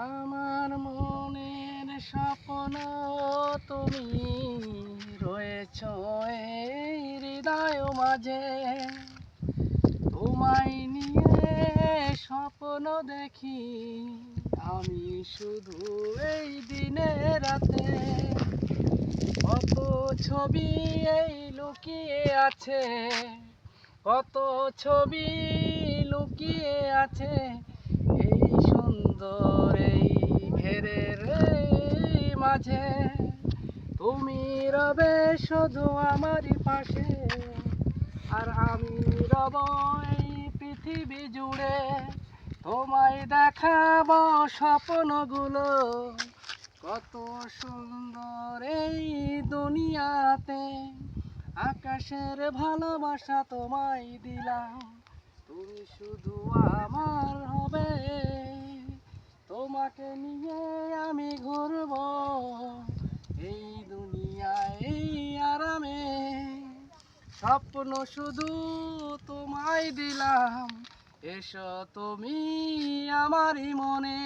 আমার মনের স্বপ্ন তুমি রয়েছ এই হৃদয় মাঝে। তোমায় নিয়ে স্বপ্ন দেখি আমি শুধু এই দিনে রাতে। কত ছবি এই লুকিয়ে আছে, কত ছবি লুকিয়ে আছে এই সুন্দর এই ঘেরের এই মাঝে। তুমি রবে শুধু আমারই পাশে, আর আমি রব এই পৃথিবী জুড়ে। তোমায় দেখাবো স্বপ্নগুলো, কত সুন্দর এই দুনিয়াতে। আকাশের ভালোবাসা তোমায় দিলাম, তুমি শুধু আমার হবে। তোমাকে নিয়ে আমি ঘুরবো এই দুনিয়ায় এই আরামে। স্বপ্ন শুধু তোমায় দিলাম, এসো তুমি আমারই মনে।